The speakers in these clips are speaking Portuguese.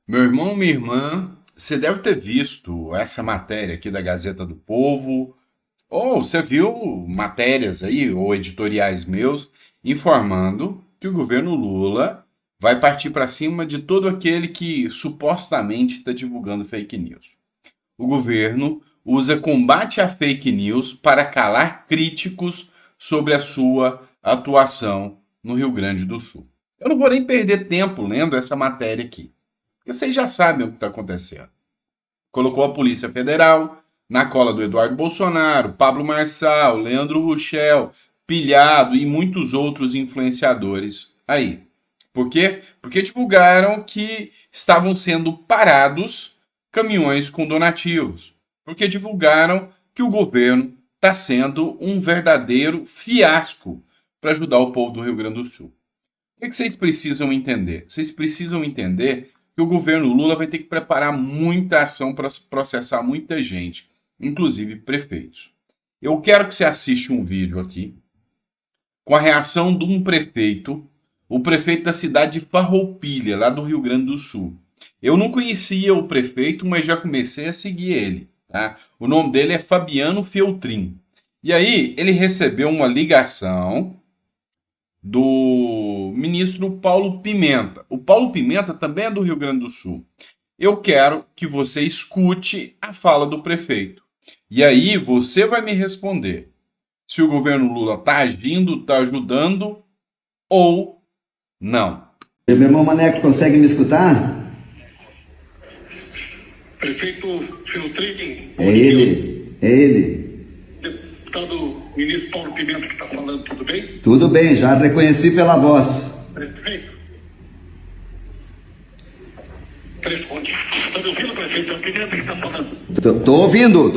Meu irmão, minha irmã, você deve ter visto essa matéria aqui da Gazeta do Povo, ou você viu matérias aí, ou editoriais meus, informando que o governo Lula vai partir para cima de todo aquele que supostamente está divulgando fake news. O governo usa combate à fake news para calar críticos sobre a sua atuação no Rio Grande do Sul. Eu não vou nem perder tempo lendo essa matéria aqui, porque vocês já sabem o que está acontecendo. Colocou a Polícia Federal na cola do Eduardo Bolsonaro, Pablo Marçal, Leandro Ruschel, Pilhado e muitos outros influenciadores aí. Por quê? Porque divulgaram que estavam sendo parados caminhões com donativos. Porque divulgaram que o governo está sendo um verdadeiro fiasco para ajudar o povo do Rio Grande do Sul. O que vocês precisam entender? Vocês precisam entender que o governo Lula vai ter que preparar muita ação para processar muita gente, inclusive prefeitos. Eu quero que você assista um vídeo aqui com a reação de um prefeito, o prefeito da cidade de Farroupilha, lá do Rio Grande do Sul. Eu não conhecia o prefeito, mas já comecei a seguir ele. Tá? O nome dele é Fabiano Feltrin. E aí ele recebeu uma ligação do ministro Paulo Pimenta. O Paulo Pimenta também é do Rio Grande do Sul. Eu quero que você escute a fala do prefeito. E aí você vai me responder se o governo Lula está agindo, está ajudando ou não. Meu irmão Maneco, consegue me escutar? Prefeito Feltrin. É ele. Deputado ministro Paulo Pimenta que está falando, tudo bem? Tudo bem, já reconheci pela voz. Prefeito. Está me ouvindo, prefeito? É o Pimenta que está falando. Tô ouvindo.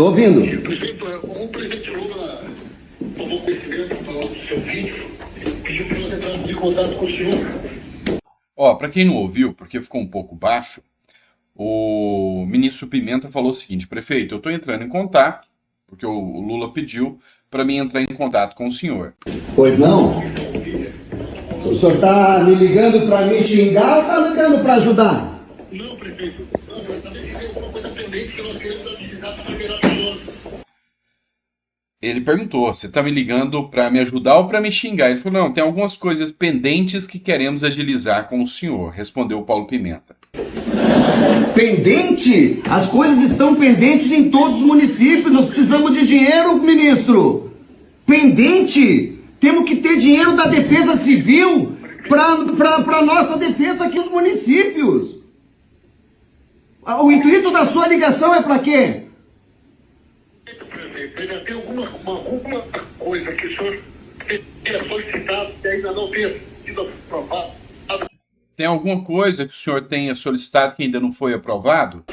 Prefeito, o presidente Lula tomou conhecimento falando do seu vídeo, pediu para você entrar em contato com o senhor. Ó, para quem não ouviu, porque ficou um pouco baixo, o ministro Pimenta falou o seguinte: prefeito, eu estou entrando em contato, porque o Lula pediu para mim entrar em contato com o senhor. Pois não? O senhor tá me ligando para me xingar ou tá ligando para ajudar? Não, prefeito. Não, eu também tem alguma coisa pendente que nós queremos agilizar para liberar o senhor. Ele perguntou: você está me ligando para me ajudar ou para me xingar? Ele falou: não, tem algumas coisas pendentes que queremos agilizar com o senhor, respondeu o Paulo Pimenta. Pendente? As coisas estão pendentes em todos os municípios. Nós precisamos de dinheiro, ministro. Pendente? Temos que ter dinheiro da Defesa Civil para nossa defesa aqui nos municípios. O intuito da sua ligação é para quê? Prefeito, ainda tem alguma coisa que o senhor tenha solicitado e ainda não tenha sido aprovado? Tem alguma coisa que o senhor tenha solicitado que ainda não foi aprovado?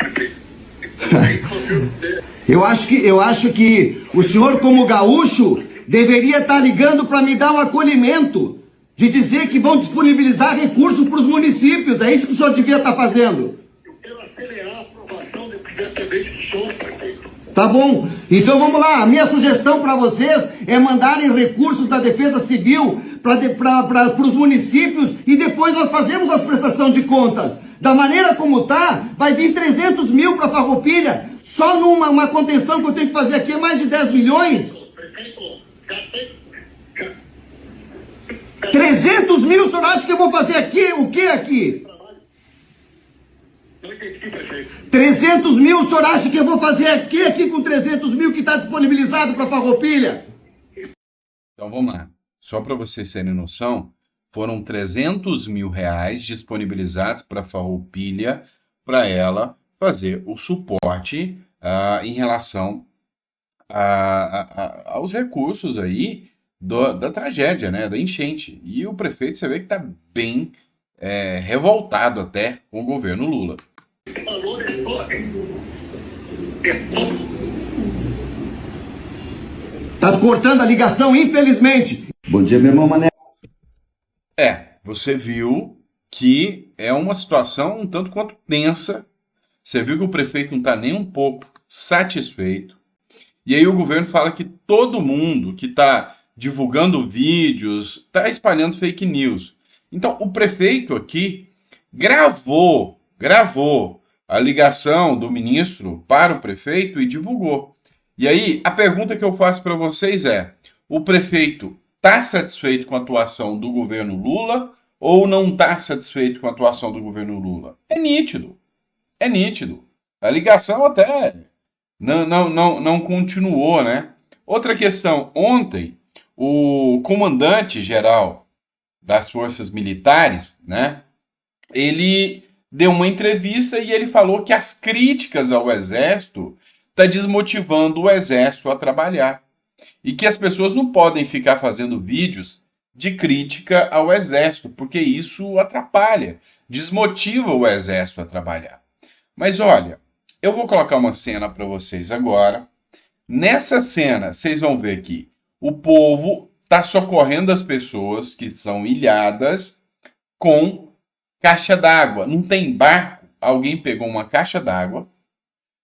Eu acho que o senhor, como gaúcho, deveria estar ligando para me dar um acolhimento, de dizer que vão disponibilizar recursos para os municípios. É isso que o senhor devia estar fazendo. Eu quero acelerar a aprovação do que dependente do senhor, prefeito. Tá bom? Então vamos lá. A minha sugestão para vocês é mandarem recursos da Defesa Civil para os municípios e depois nós fazemos as prestações de contas. Da maneira como tá, vai vir 300 mil para Farroupilha. Só numa contenção que eu tenho que fazer aqui é mais de 10 milhões. Prefeito, já tem. 300 mil, o senhor acha que eu vou fazer aqui? O que aqui? Não entendi, prefeito. 300 mil, o senhor acha que eu vou fazer aqui com 300 mil que está disponibilizado para Farroupilha? Então vamos lá. Só para vocês terem noção, foram 300 mil reais disponibilizados para a Farroupilha para ela fazer o suporte em relação aos recursos aí da tragédia, né, da enchente. E o prefeito, você vê que está bem revoltado até com o governo Lula. Valores Tá cortando a ligação, infelizmente. Bom dia, meu irmão Mané. Você viu que é uma situação um tanto quanto tensa. Você viu que o prefeito não está nem um pouco satisfeito. E aí o governo fala que todo mundo que está divulgando vídeos está espalhando fake news. Então o prefeito aqui gravou gravou a ligação do ministro para o prefeito e divulgou. E aí, a pergunta que eu faço para vocês é: o prefeito está satisfeito com a atuação do governo Lula ou não está satisfeito com a atuação do governo Lula? É nítido. É nítido. A ligação até não continuou, né? Outra questão: ontem, o comandante-geral das forças militares, né? Ele deu uma entrevista e ele falou que as críticas ao exército está desmotivando o exército a trabalhar. E que as pessoas não podem ficar fazendo vídeos de crítica ao exército, porque isso atrapalha, desmotiva o exército a trabalhar. Mas olha, eu vou colocar uma cena para vocês agora. Nessa cena, vocês vão ver que o povo está socorrendo as pessoas que são ilhadas com caixa d'água. Não tem barco, alguém pegou uma caixa d'água,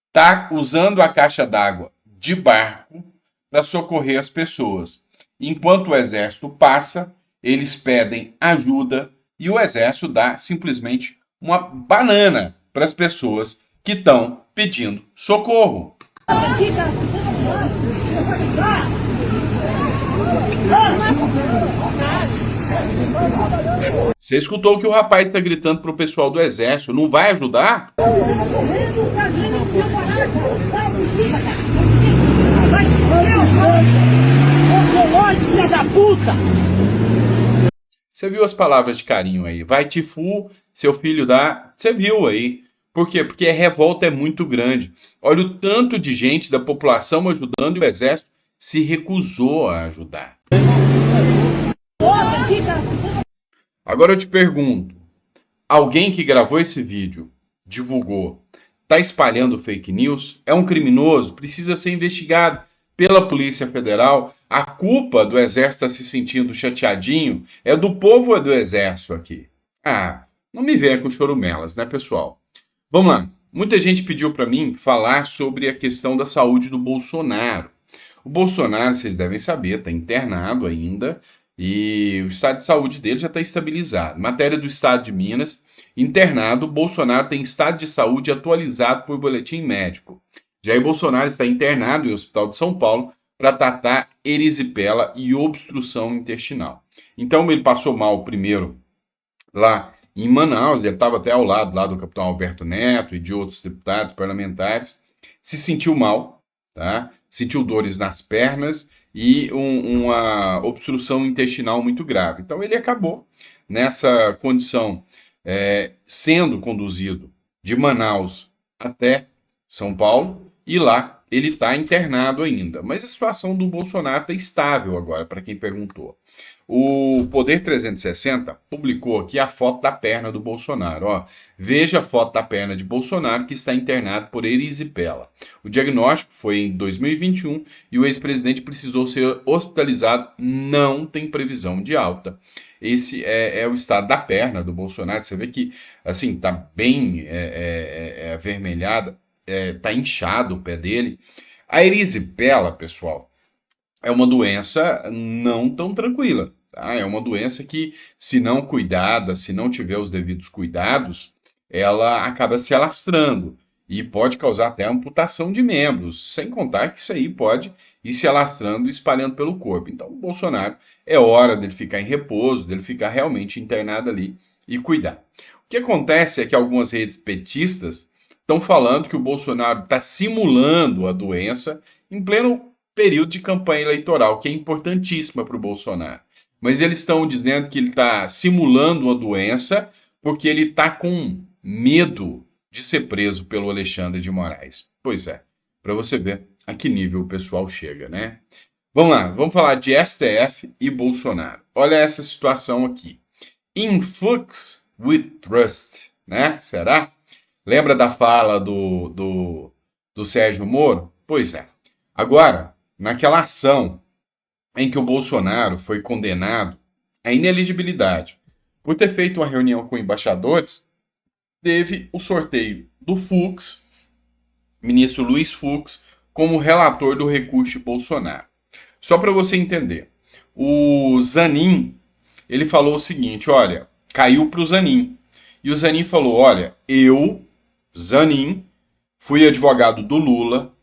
está usando a caixa d'água de barco para socorrer as pessoas. Enquanto o exército passa, eles pedem ajuda e o exército dá simplesmente uma banana para as pessoas que estão pedindo socorro. Você escutou o que o rapaz está gritando para o pessoal do exército? Não vai ajudar? Você viu as palavras de carinho aí? Vai Tifu, seu filho dá. Você viu aí. Por quê? Porque a revolta é muito grande. Olha o tanto de gente da população ajudando e o exército se recusou a ajudar. Agora eu te pergunto, alguém que gravou esse vídeo, divulgou, está espalhando fake news, é um criminoso, precisa ser investigado pela Polícia Federal. A culpa do exército estar se sentindo chateadinho é do povo ou é do exército aqui? Ah, não me venha com chorumelas, né, pessoal? Vamos lá. Muita gente pediu para mim falar sobre a questão da saúde do Bolsonaro. O Bolsonaro, vocês devem saber, está internado ainda e o estado de saúde dele já está estabilizado. Matéria do Estado de Minas: internado, Bolsonaro tem estado de saúde atualizado por boletim médico. Jair Bolsonaro está internado em Hospital de São Paulo para tratar erisipela e obstrução intestinal. Então ele passou mal primeiro lá em Manaus, ele estava até ao lado lá do capitão Alberto Neto e de outros deputados parlamentares, se sentiu mal, tá? Sentiu dores nas pernas e uma obstrução intestinal muito grave. Então ele acabou nessa condição, sendo conduzido de Manaus até São Paulo, e lá ele está internado ainda. Mas a situação do Bolsonaro está estável agora, para quem perguntou. O Poder 360 publicou aqui a foto da perna do Bolsonaro. Ó, veja a foto da perna de Bolsonaro, que está internado por erisipela. O diagnóstico foi em 2021 e o ex-presidente precisou ser hospitalizado. Não tem previsão de alta. Esse é o estado da perna do Bolsonaro. Você vê que assim está bem avermelhada, está inchado o pé dele. A erisipela, pessoal, é uma doença não tão tranquila, tá? É uma doença que, se não cuidada, se não tiver os devidos cuidados, ela acaba se alastrando e pode causar até amputação de membros, sem contar que isso aí pode ir se alastrando e espalhando pelo corpo. Então, o Bolsonaro, é hora dele ficar em repouso, dele ficar realmente internado ali e cuidar. O que acontece é que algumas redes petistas estão falando que o Bolsonaro está simulando a doença em pleno período de campanha eleitoral, que é importantíssima para o Bolsonaro. Mas eles estão dizendo que ele está simulando uma doença porque ele está com medo de ser preso pelo Alexandre de Moraes. Pois é, para você ver a que nível o pessoal chega, né? Vamos lá, vamos falar de STF e Bolsonaro. Olha essa situação aqui. Influx with trust, né? Será? Lembra da fala do Sérgio Moro? Pois é. Agora, naquela ação em que o Bolsonaro foi condenado à ineligibilidade por ter feito uma reunião com embaixadores, teve o sorteio do Fux, ministro Luiz Fux, como relator do recurso de Bolsonaro. Só para você entender, o Zanin, ele falou o seguinte: olha, caiu para o Zanin. E o Zanin falou: olha, eu, Zanin, fui advogado do Lula,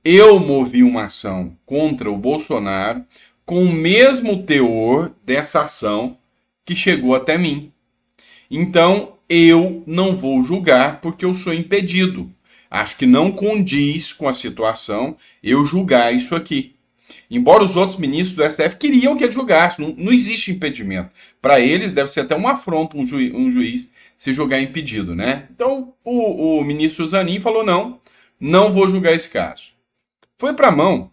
eu movi uma ação contra o Bolsonaro com o mesmo teor dessa ação que chegou até mim. Então, eu não vou julgar porque eu sou impedido. Acho que não condiz com a situação eu julgar isso aqui. Embora os outros ministros do STF queriam que ele julgasse, não existe impedimento. Para eles, deve ser até uma afronta um juiz se julgar impedido, né? Então, o ministro Zanin falou: não vou julgar esse caso. Foi para a mão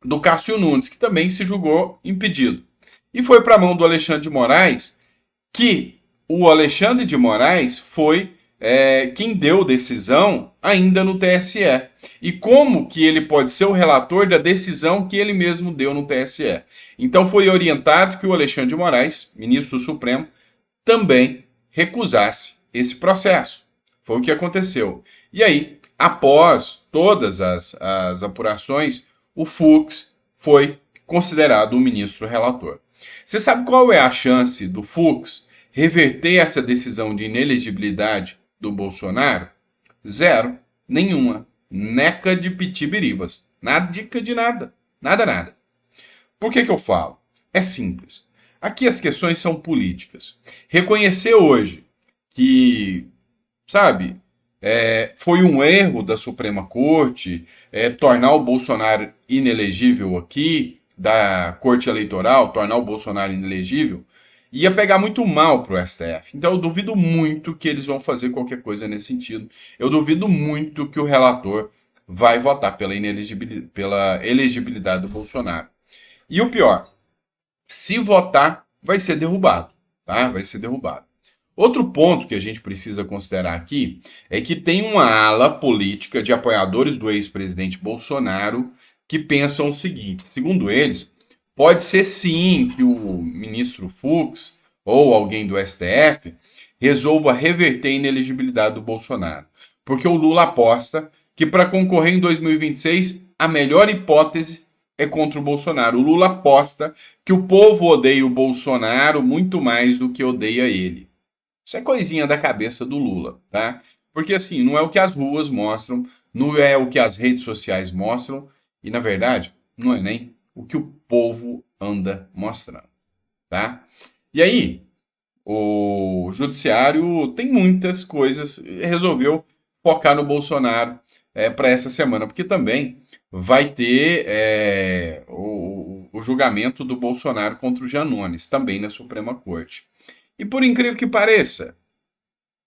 do Cássio Nunes, que também se julgou impedido. E foi para a mão do Alexandre de Moraes, que o Alexandre de Moraes foi quem deu decisão ainda no TSE. E como que ele pode ser o relator da decisão que ele mesmo deu no TSE? Então foi orientado que o Alexandre de Moraes, ministro do Supremo, também recusasse esse processo. Foi o que aconteceu. E aí, após todas as apurações, o Fux foi considerado o ministro relator. Você sabe qual é a chance do Fux reverter essa decisão de inelegibilidade do Bolsonaro? Zero. Nenhuma. Neca de pitibiribas. Nada dica de nada. Nada. Por que eu falo? É simples. Aqui as questões são políticas. Reconhecer hoje que, sabe, foi um erro da Suprema Corte tornar o Bolsonaro inelegível aqui, da Corte Eleitoral, tornar o Bolsonaro inelegível, ia pegar muito mal para o STF. Então eu duvido muito que eles vão fazer qualquer coisa nesse sentido. Eu duvido muito que o relator vai votar pela elegibilidade do Bolsonaro. E o pior, se votar, vai ser derrubado, tá? Vai ser derrubado. Outro ponto que a gente precisa considerar aqui é que tem uma ala política de apoiadores do ex-presidente Bolsonaro que pensam o seguinte: segundo eles, pode ser sim que o ministro Fux ou alguém do STF resolva reverter a inelegibilidade do Bolsonaro, porque o Lula aposta que para concorrer em 2026 a melhor hipótese é contra o Bolsonaro. O Lula aposta que o povo odeia o Bolsonaro muito mais do que odeia ele. Isso é coisinha da cabeça do Lula, tá? Porque assim, não é o que as ruas mostram, não é o que as redes sociais mostram, e na verdade, não é nem o que o povo anda mostrando, tá? E aí, o judiciário tem muitas coisas, resolveu focar no Bolsonaro para essa semana, porque também vai ter o julgamento do Bolsonaro contra o Janones, também na Suprema Corte. E por incrível que pareça,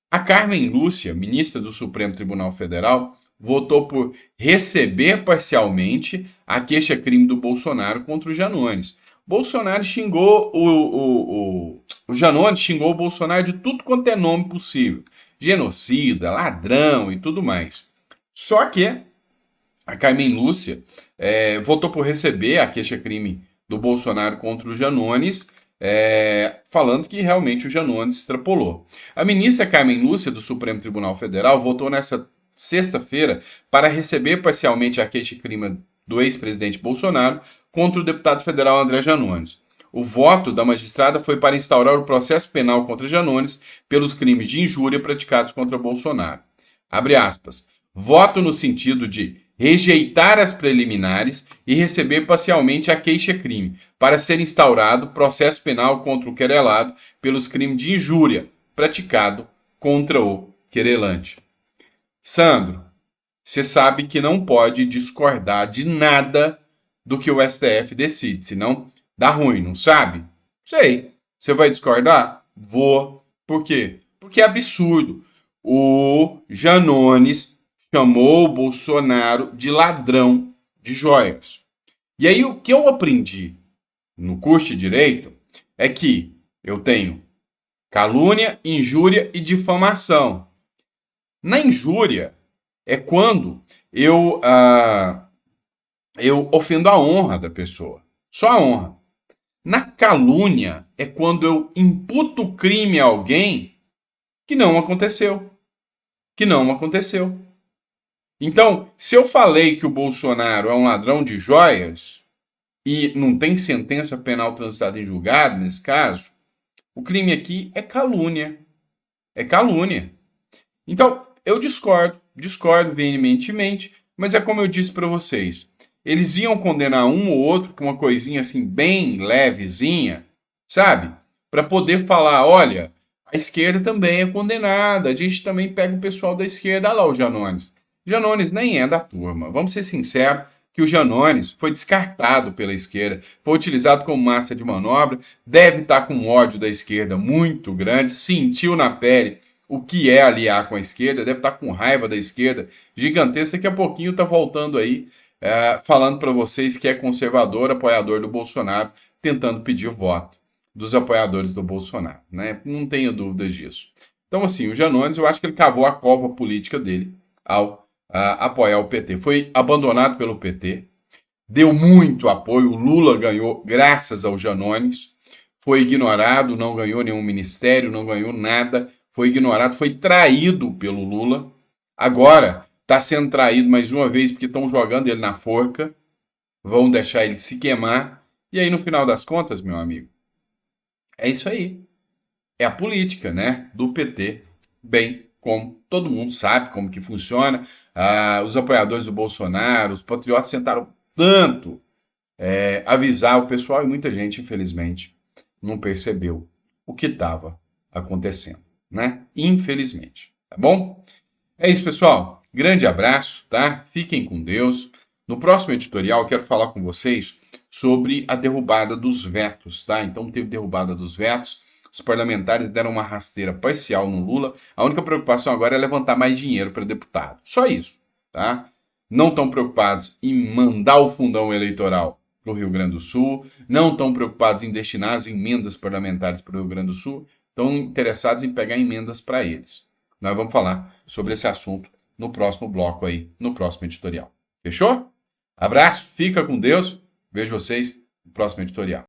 a Carmen Lúcia, ministra do Supremo Tribunal Federal, votou por receber parcialmente a queixa-crime do Bolsonaro contra o Janones. Bolsonaro xingou o Janones xingou o Bolsonaro de tudo quanto é nome possível. Genocida, ladrão e tudo mais. Só que a Carmen Lúcia votou por receber a queixa-crime do Bolsonaro contra o Janones, falando que realmente o Janones extrapolou. A ministra Carmen Lúcia, do Supremo Tribunal Federal, votou nessa sexta-feira para receber parcialmente a queixa-crime do ex-presidente Bolsonaro contra o deputado federal André Janones. O voto da magistrada foi para instaurar o processo penal contra Janones pelos crimes de injúria praticados contra Bolsonaro. Abre aspas. Voto no sentido de rejeitar as preliminares e receber parcialmente a queixa-crime, para ser instaurado processo penal contra o querelado pelos crimes de injúria praticado contra o querelante. Sandro, você sabe que não pode discordar de nada do que o STF decide, senão dá ruim, não sabe? Sei. Você vai discordar? Vou. Por quê? Porque é absurdo. O Janones chamou o Bolsonaro de ladrão de joias. E aí o que eu aprendi no curso de Direito é que eu tenho calúnia, injúria e difamação. Na injúria é quando eu ofendo a honra da pessoa. Só a honra. Na calúnia é quando eu imputo crime a alguém que não aconteceu. Então, se eu falei que o Bolsonaro é um ladrão de joias e não tem sentença penal transitada em julgado nesse caso, o crime aqui é calúnia. é calúnia. Então, eu discordo veementemente, mas é como eu disse para vocês. Eles iam condenar um ou outro com uma coisinha assim bem levezinha, sabe? Para poder falar, olha, a esquerda também é condenada, a gente também pega o pessoal da esquerda, olha lá o Janones. Janones nem é da turma, vamos ser sinceros que o Janones foi descartado pela esquerda, foi utilizado como massa de manobra, deve estar com ódio da esquerda muito grande, sentiu na pele o que é aliar com a esquerda, deve estar com raiva da esquerda gigantesca, daqui a pouquinho está voltando aí, falando para vocês que é conservador, apoiador do Bolsonaro, tentando pedir voto dos apoiadores do Bolsonaro, né? Não tenho dúvidas disso. Então, assim, o Janones, eu acho que ele cavou a cova política dele ao apoiar o PT. Foi abandonado pelo PT, deu muito apoio, o Lula ganhou graças ao Janones, foi ignorado, não ganhou nenhum ministério, não ganhou nada, foi ignorado, foi traído pelo Lula, agora está sendo traído mais uma vez porque estão jogando ele na forca, vão deixar ele se queimar, e aí no final das contas, meu amigo, é isso aí. É a política, né, do PT, bem como todo mundo sabe como que funciona. Os apoiadores do Bolsonaro, os patriotas tentaram tanto avisar o pessoal e muita gente, infelizmente, não percebeu o que estava acontecendo, né? Infelizmente, tá bom? É isso, pessoal. Grande abraço, tá? Fiquem com Deus. No próximo editorial, eu quero falar com vocês sobre a derrubada dos vetos, tá? Então, teve derrubada dos vetos. Os parlamentares deram uma rasteira parcial no Lula. A única preocupação agora é levantar mais dinheiro para deputado. Só isso, tá? Não estão preocupados em mandar o fundão eleitoral para o Rio Grande do Sul. Não estão preocupados em destinar as emendas parlamentares para o Rio Grande do Sul. Estão interessados em pegar emendas para eles. Nós vamos falar sobre esse assunto no próximo bloco aí, no próximo editorial. Fechou? Abraço, fica com Deus. Vejo vocês no próximo editorial.